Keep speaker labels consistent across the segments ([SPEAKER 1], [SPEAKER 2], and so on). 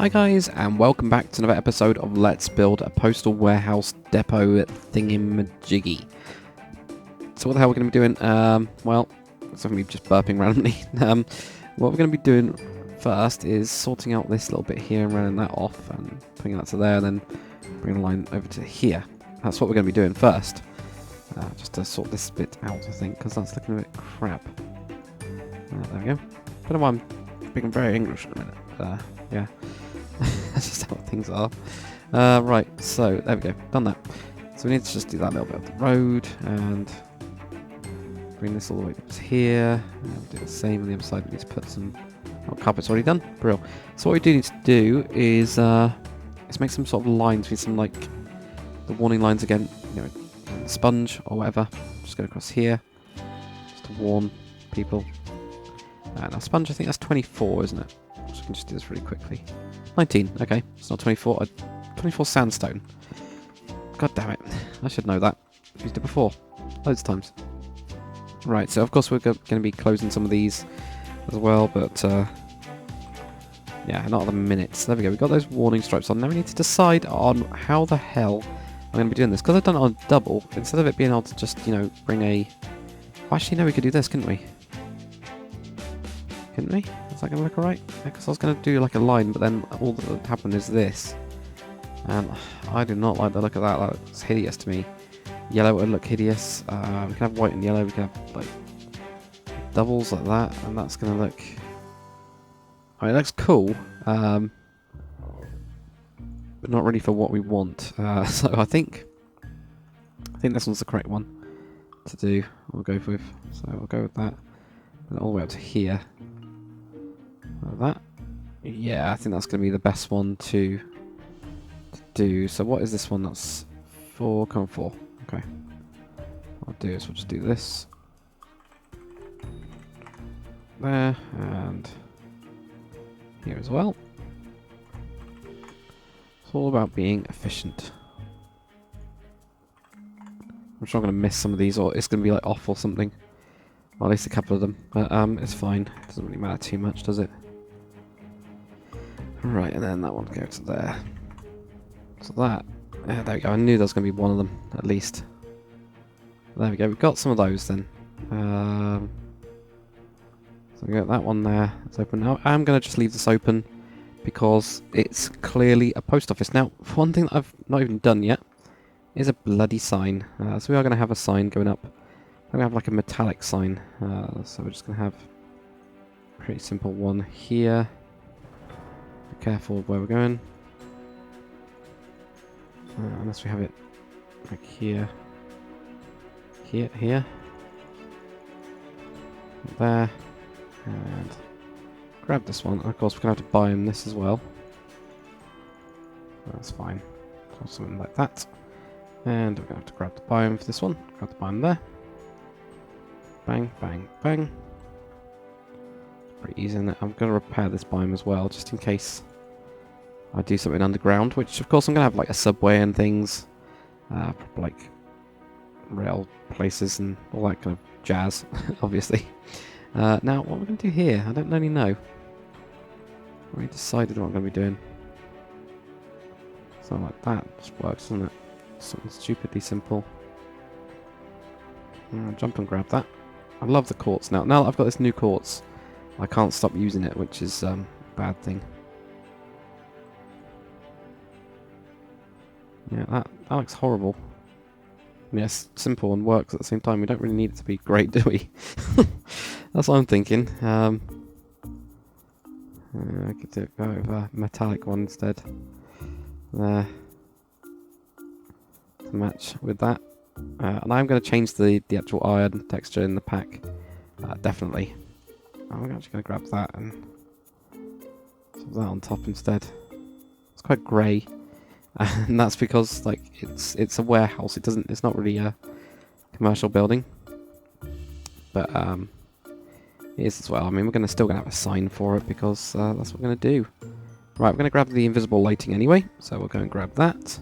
[SPEAKER 1] Hi guys, and welcome back to another episode of Let's Build a Postal Warehouse Depot Thingamajiggy. So what the hell we're going to be doing? Well, it's going to be just burping randomly. What we're going to be doing first is sorting out this little bit here and running that off and putting that to there, and then bringing a line over to here. That's what we're going to be doing first. Just to sort this bit out, I think, because that's looking a bit crap. There we go. Don't know why I'm speaking very English in a minute. Yeah. That's just how things are. Right, so there we go, done that. So we need to just do that little bit of the road and bring this all the way up to here. And do the same on the other side. We need to put some carpet's already done. Brill. So what we do need to do is make some sort of lines with some like the warning lines again, you know, sponge or whatever. Just go across here, just to warn people. Now sponge, I think that's 24, isn't it? So we can just do this really quickly. 19, okay, it's not 24. 24 sandstone. God damn it, I should know that. I've used it before, loads of times. Right, so of course we're going to be closing some of these as well, but yeah, not at the minute. So there we go, we've got those warning stripes on. Now we need to decide on how the hell I'm going to be doing this. Because I've done it on double, instead of it being able to just, you know, bring a... Well, actually, no, we could do this, couldn't we? Couldn't we? Is that going to look alright? Because I was going to do like a line, but then all that would happen is this. And I do not like the look of that. That looks hideous to me. Yellow would look hideous. We can have white and yellow. We can have like doubles like that, and that's going to look... I mean, it looks cool, but not really for what we want. So I think this one's the correct one to do. We'll go with. So we'll go with that. And all the way up to here. Like that. Yeah, I think that's going to be the best one to do. So what is this one? That's 4,4. Okay. What I'll do is we'll just do this. There, and here as well. It's all about being efficient. I'm sure I'm going to miss some of these, or it's going to be like off or something. Well, at least a couple of them. But it's fine. It doesn't really matter too much, does it? Right, and then that one goes to there. So that... there we go. I knew there was going to be one of them, at least. There we go. We've got some of those then. So we got that one there. It's open now. I'm going to just leave this open because it's clearly a post office. Now, one thing that I've not even done yet is a bloody sign. So we are going to have a sign going up. I'm going to have like a metallic sign. So we're just going to have a pretty simple one here. Be careful of where we're going. Unless we have it like here. Here. There. And grab this one. And of course, we're going to have to buy him this as well. That's fine. So something like that. And we're going to have to grab the biome for this one. Grab the biome there. Bang, bang, bang. Pretty easy, isn't it? I'm going to repair this biome as well, just in case I do something underground, which of course I'm going to have like a subway and things. Like rail places and all that kind of jazz, obviously. Now, what we're going to do here, I don't really know. I already decided what I'm going to be doing. Something like that just works, doesn't it? Something stupidly simple. Jump and grab that. I love the quartz now. Now that I've got this new quartz, I can't stop using it, which is a bad thing. Yeah, that looks horrible. Yes, simple and works at the same time. We don't really need it to be great, do we? That's what I'm thinking. I could go with a metallic one instead. There. To match with that. And I'm going to change the actual iron texture in the pack. Definitely. I'm actually going to grab that and put that on top instead. It's quite grey. And that's because like it's a warehouse. It's not really a commercial building. But it is as well. I mean, we're still gonna have a sign for it because that's what we're gonna do. Right, we're gonna grab the invisible lighting anyway. So we'll go and grab that.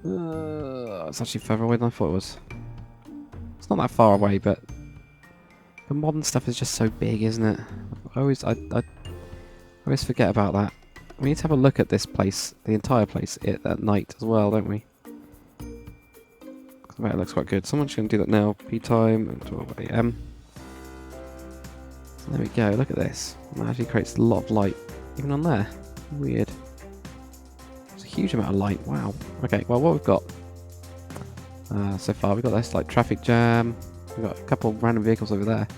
[SPEAKER 1] It's actually further away than I thought it was. It's not that far away, but the modern stuff is just so big, isn't it? I always forget about that. we need to have a look at this place, the entire place, at night as well, don't we? I bet it looks quite good. Someone's going to do that now. P time and 12 AM. So there we go. Look at this. That actually creates a lot of light, even on there. Weird. It's a huge amount of light. Wow. Okay. Well, what we've got so far, we've got this like traffic jam. We've got a couple of random vehicles over there.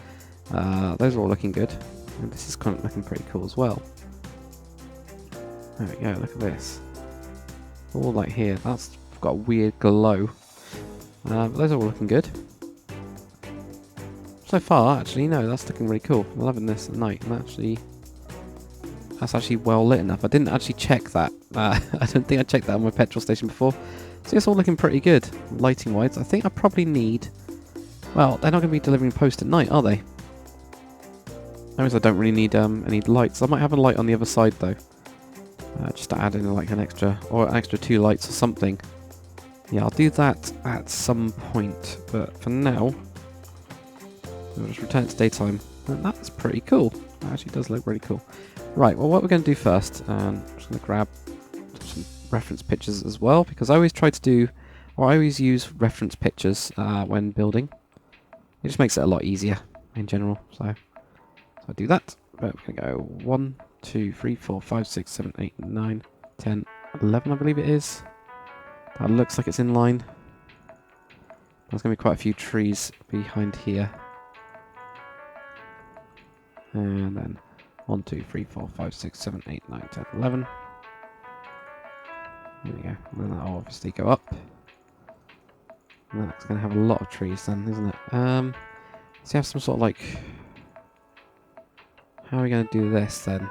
[SPEAKER 1] Those are all looking good. And this is kind of looking pretty cool as well. There we go. Look at this. All like here. That's got a weird glow. But those are all looking good. So far, actually, no, that's looking really cool. I'm loving this at night. And that's actually well lit enough. I didn't actually check that. I don't think I checked that on my petrol station before. So it's all looking pretty good, lighting wise. I think I probably need... Well, they're not going to be delivering post at night, are they? That means I don't really need any lights. I might have a light on the other side though. Just to add in like an extra 2 lights or something. Yeah, I'll do that at some point, but for now, we'll just return to daytime. And that's pretty cool. That actually does look really cool. Right, well, what we're going to do first, I'm just going to grab some reference pictures as well, because I always use reference pictures when building. It just makes it a lot easier in general. So I do that. But we're going to go 1, 2, 3, 4, 5, 6, 7, 8, 9, 10, 11, I believe it is. That looks like it's in line. There's going to be quite a few trees behind here. And then 1, 2, 3, 4, 5, 6, 7, 8, 9, 10, 11. There we go. And then that'll obviously go up. And that's going to have a lot of trees then, isn't it? Let's have some sort of like... How are we going to do this then?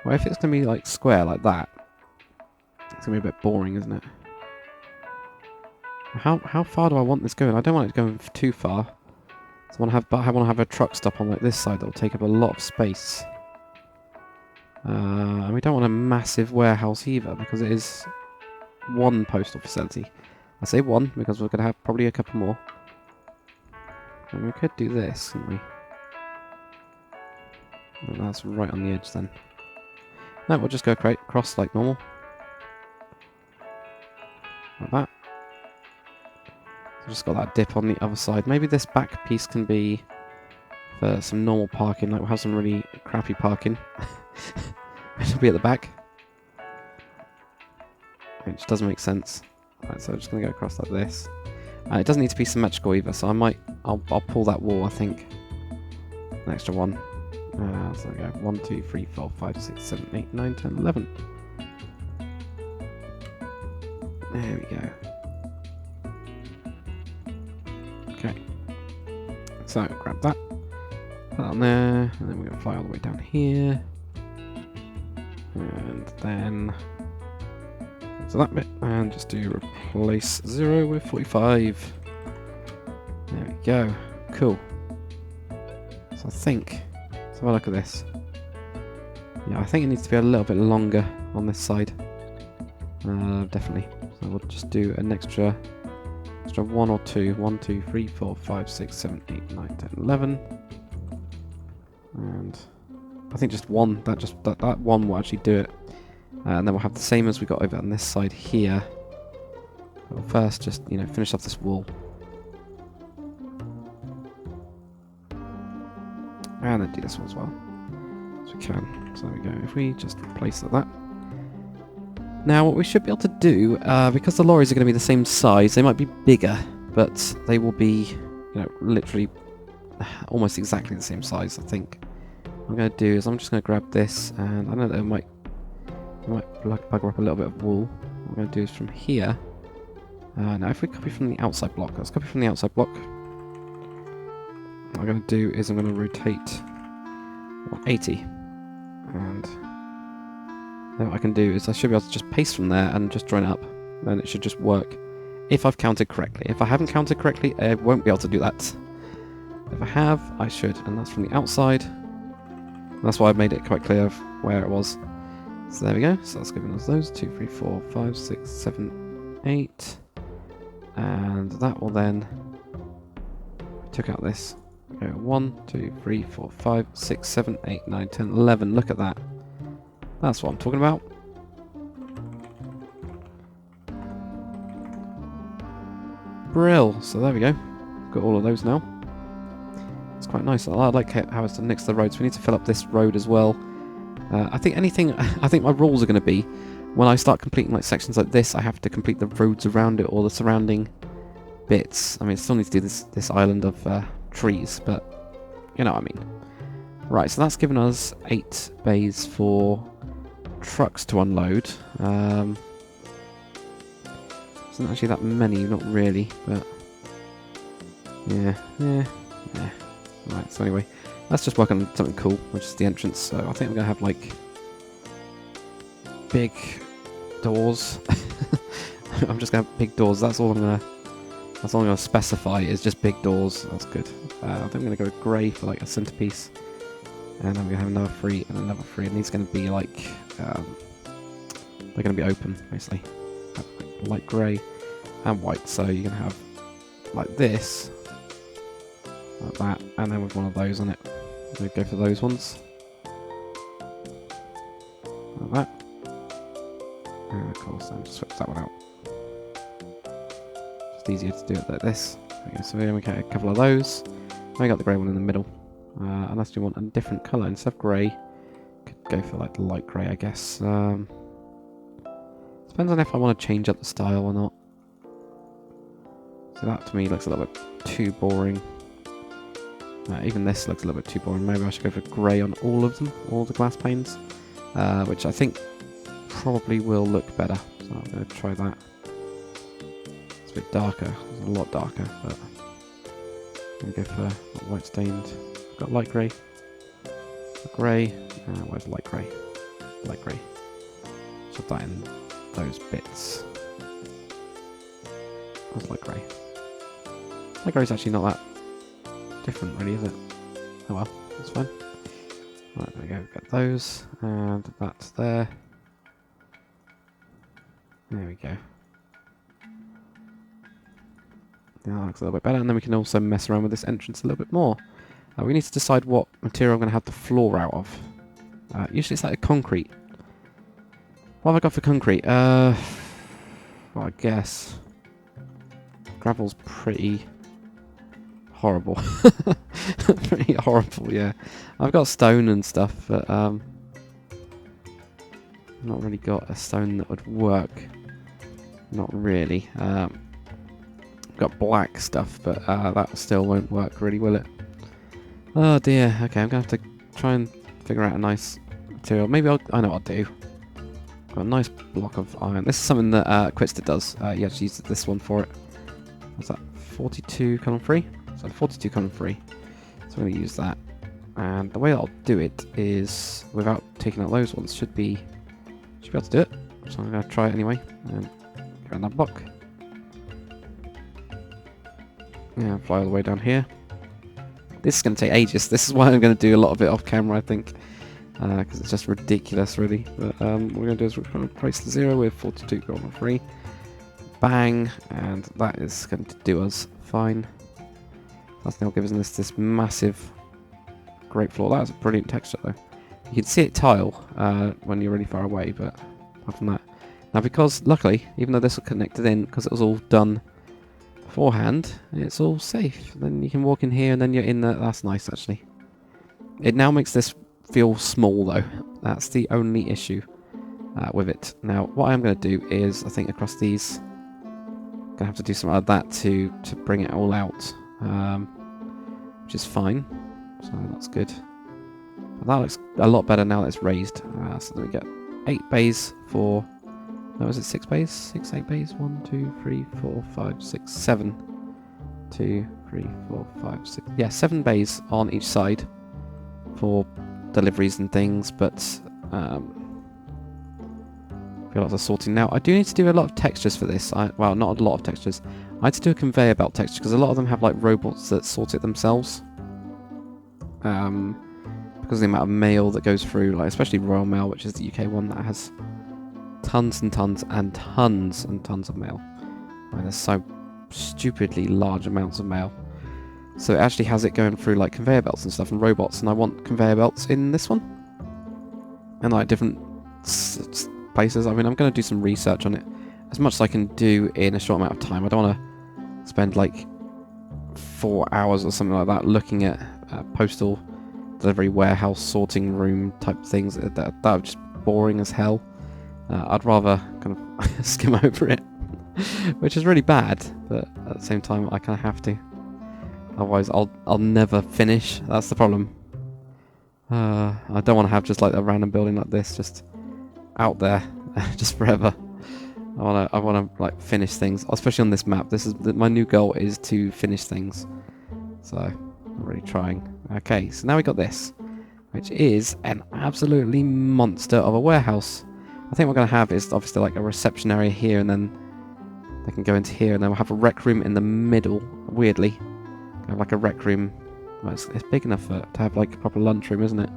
[SPEAKER 1] Well, if it's going to be like square like that, it's going to be a bit boring, isn't it? How far do I want this going? I don't want it going too far. So I want to have a truck stop on like this side that will take up a lot of space. And we don't want a massive warehouse either, because it is one postal facility. I say one because we're going to have probably a couple more. And we could do this, couldn't we? And that's right on the edge then. No, we'll just go across like normal. Like that. So just got that dip on the other side. Maybe this back piece can be for some normal parking. Like we'll have some really crappy parking. It'll be at the back. Which does make sense. Right, so I'm just going to go across like this. It doesn't need to be symmetrical either, so I'll pull that wall, I think. An extra one. So we go 1, 2, 3, 4, 5, 6, 7, 8, 9, 10, 11. There we go. Okay. So grab that. Put that on there, and then we're going to fly all the way down here. And then to that bit, and just do replace 0 with 45. There we go. Cool. So I think, let's have a look at this. Yeah, I think it needs to be a little bit longer on this side. Definitely. So we'll just do an extra 1 or 2. 1, 2, 3, 4, 5, 6, 7, 8, 9, 10, 11. And I think just one, that one will actually do it. And then we'll have the same as we got over on this side here. We'll first just, finish off this wall. And then do this one as well. As we can. So there we go. If we just replace that. Now what we should be able to do, because the lorries are going to be the same size, they might be bigger, but they will be, literally almost exactly the same size, I think. What I'm going to do is I'm just going to grab this, and I know that it might bugger up a little bit of wool. What I'm going to do is from here. Now if we copy from the outside block, let's copy from the outside block. What I'm going to do is I'm going to rotate 180. And then what I can do is I should be able to just paste from there and just join it up. Then it should just work. If I've counted correctly. If I haven't counted correctly, I won't be able to do that. If I have, I should. And that's from the outside. That's why I've made it quite clear of where it was. So there we go. So that's giving us those 2, 3, 4, 5, 6, 7, 8. And that will then took out this. Go 1, 2, 3, 4, 5, 6, 7, 8, 9, 10, 11. Look at that. That's what I'm talking about. Brill. So there we go. Got all of those now. It's quite nice. I like how it's next to the roads. We need to fill up this road as well. I think my rules are going to be, when I start completing like sections like this, I have to complete the roads around it or the surrounding bits. I mean, I still need to do this island of trees, but you know what I mean. Right, so that's given us 8 bays for trucks to unload. Isn't actually that many, not really, but yeah. Right, so anyway, let's just work on something cool, which is the entrance. So I think we're gonna have like big doors. I'm just gonna have big doors. That's all I'm gonna specify is just big doors. That's good. I think I'm gonna go with grey for like a centerpiece, and then we're gonna have another 3 and another 3. And these are gonna be like they're gonna be open basically, light grey and white. So you're gonna have like this, like that, and then with one of those on it. We go for those ones, like that. And of course, then just switch that one out. Just easier to do it like this. Okay, so then we get a couple of those. I got the grey one in the middle. Unless you want a different colour instead of grey, could go for like the light grey, I guess. Depends on if I want to change up the style or not. So that to me looks a little bit too boring. Even this looks a little bit too boring. Maybe I should go for grey on all of them, all the glass panes, which I think probably will look better. So I'm going to try that. It's a bit darker, it's a lot darker, but I'm going to go for white stained. Got light grey, grey. Where's light grey? Light grey. Shove that in those bits. That's light grey. Light grey's actually not that different, really, is it? Oh well, that's fine. Right, there we go. Get those, and that's there. There we go. Now that looks a little bit better, and then we can also mess around with this entrance a little bit more. We need to decide what material I'm going to have the floor out of. Usually it's like a concrete. What have I got for concrete? Well, I guess gravel's pretty horrible. Pretty horrible, yeah. I've got stone and stuff, but I've not really got a stone that would work. Not really. Got black stuff, but that still won't work really, will it? Oh dear. Okay, I'm gonna have to try and figure out a nice material. Maybe I know what I'll do. Got a nice block of iron. This is something that Quitster does. You actually use this one for it. What's that? 42 column free? So 42 column free. So I'm going to use that. And the way I'll do it is, without taking out those ones, should be able to do it. So I'm going to try it anyway. And go around that block. Yeah, fly all the way down here. This is going to take ages. This is why I'm going to do a lot of it off camera, I think. Because it's just ridiculous, really. But what we're going to do is we're going to replace the 0 with 42 column free. Bang, and that is going to do us fine. That's now giving us this massive, great floor. That's a brilliant texture, though. You can see it tile when you're really far away, but apart from that. Now, because luckily, even though this was connected in, because it was all done beforehand, it's all safe. Then you can walk in here, and then you're in there. That's nice, actually. It now makes this feel small, though. That's the only issue with it. Now, what I'm going to do is, I think across these, gonna have to do something like that to bring it all out, which is fine. So that's good. But that looks a lot better now that it's raised. So then we get 8 bays for. No, is it 6 bays? 6, 8 bays. 1, 2, 3, 4, 5, 6, 7. 2, 3, 4, 5, 6. Yeah, 7 bays on each side for deliveries and things. But a lot of sorting. Now, I do need to do a lot of textures for this. Well, not a lot of textures. I had to do a conveyor belt texture because a lot of them have like robots that sort it themselves. Because of the amount of mail that goes through, like especially Royal Mail, which is the UK one that has tons and tons and tons and tons of mail. Like, there's so stupidly large amounts of mail. So it actually has it going through like conveyor belts and stuff and robots, and I want conveyor belts in this one. And like different places. I mean, I'm going to do some research on it. As much as I can do in a short amount of time. I don't want to spend like 4 hours or something like that looking at postal delivery warehouse sorting room type things. That would just boring as hell. I'd rather kind of skim over it, which is really bad, but at the same time I kind of have to. Otherwise I'll never finish. That's the problem. I don't want to have just like a random building like this just out there just forever. I want to like finish things, especially on this map. This is my new goal is to finish things. So I'm really trying. Okay, so now we got this, which is an absolutely monster of a warehouse. I think what we're going to have is obviously like a reception area here, and then they can go into here, and then we'll have a rec room in the middle. Weirdly, have like a rec room. Well, it's big enough to have like a proper lunchroom, isn't it?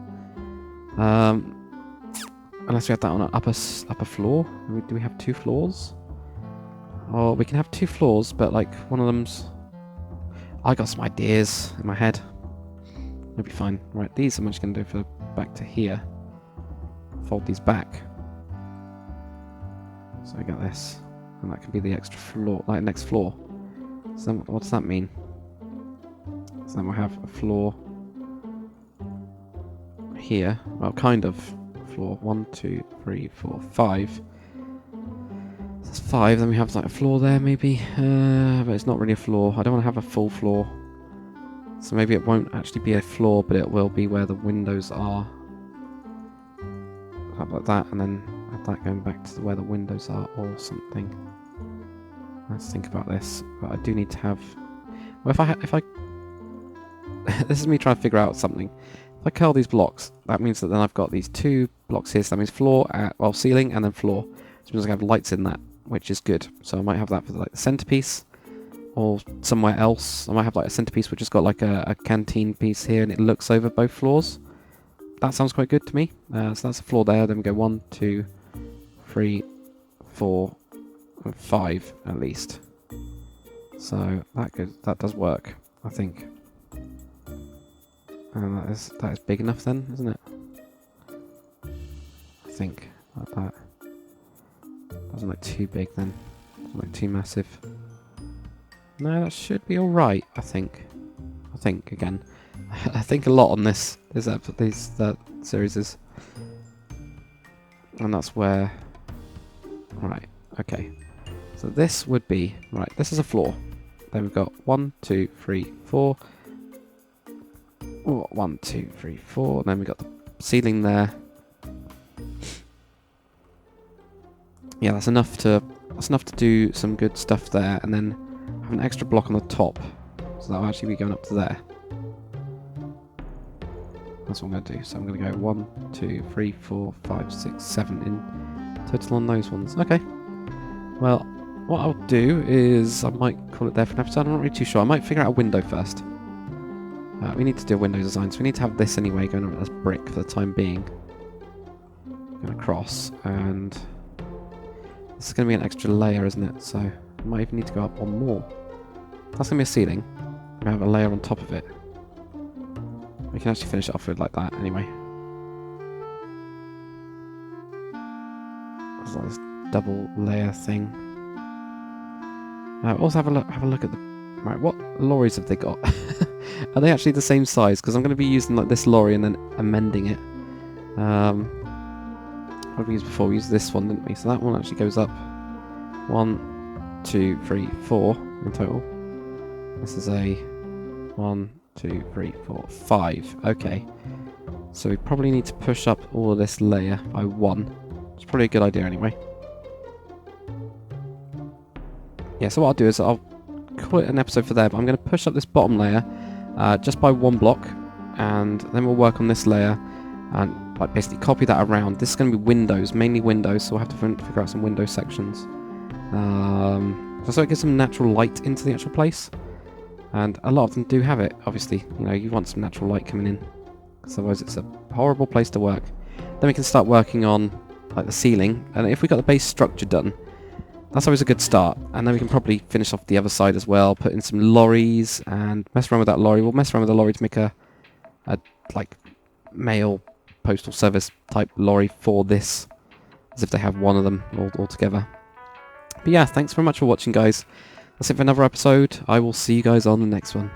[SPEAKER 1] Unless we have that on an upper floor. Do we have 2 floors? Oh, we can have 2 floors, but like one of them's. I got some ideas in my head. It'll be fine. Right, these I'm just going to do for back to here. Fold these back. So I got this, and that can be the extra floor, like next floor. So what does that mean? So then we'll have a floor here. Well, kind of floor. 1, 2, 3, 4, 5. So that's 5. Then we have like a floor there, maybe. But it's not really a floor. I don't want to have a full floor. So maybe it won't actually be a floor, but it will be where the windows are. Like that, and then have that going back to where the windows are, or something. Let's think about this. But I do need to have. Well, if I this is me trying to figure out something. If I curl these blocks, that means that then I've got these 2 blocks here. So that means floor, ceiling, and then floor. So it means I have lights in that, which is good. So I might have that for like the centerpiece, or somewhere else. I might have like a centerpiece which has got like a canteen piece here, and it looks over both floors. That sounds quite good to me. So that's a floor there. Then we go 1, 2, 3, 4, and 5 at least. So that does work, I think. And that is big enough then, isn't it? I think like that. Doesn't look too big then. Doesn't look too massive. No, that should be all right. I think again. I think a lot on these series is, and that's where. Right. Okay. So this would be right. This is a floor. Then we've got 1, 2, 3, 4. Oh, 1, 2, 3, 4. And then we've got the ceiling there. Yeah, that's enough to do some good stuff there, and then have an extra block on the top, so that'll actually be going up to there. That's what I'm going to do. So I'm going to go 1, 2, 3, 4, 5, 6, 7 in total on those ones. Okay. Well, what I'll do is I might call it there for an episode. I'm not really too sure. I might figure out a window first. We need to do a window design, so we need to have this anyway going up as brick for the time being. Going across, and this is going to be an extra layer, isn't it? So I might even need to go up one more. That's going to be a ceiling. We have a layer on top of it. We can actually finish it off with like that anyway. It's like this double layer thing. Also have a look at the. Right, what lorries have they got? Are they actually the same size? Because I'm going to be using like this lorry and then amending it. What did we use before? We used this one, didn't we? So that one actually goes up 1, 2, 3, 4 in total. This is a 1, 2, 3, 4, 5. Okay. So we probably need to push up all of this layer by 1. It's probably a good idea anyway. Yeah, so what I'll do is I'll call it an episode for there, but I'm going to push up this bottom layer just by 1 block, and then we'll work on this layer and like basically copy that around. This is going to be windows, mainly windows, so we'll have to figure out some window sections. So it gets some natural light into the actual place, and a lot of them do have it. Obviously, you know, you want some natural light coming in, because otherwise it's a horrible place to work. Then we can start working on like the ceiling, and if we got the base structure done, that's always a good start. And then we can probably finish off the other side as well, put in some lorries and mess around with that lorry. We'll mess around with the lorry to make a like mail postal service type lorry for this as if they have one of them all together. But yeah, thanks very much for watching, guys. That's it for another episode. I will see you guys on the next one.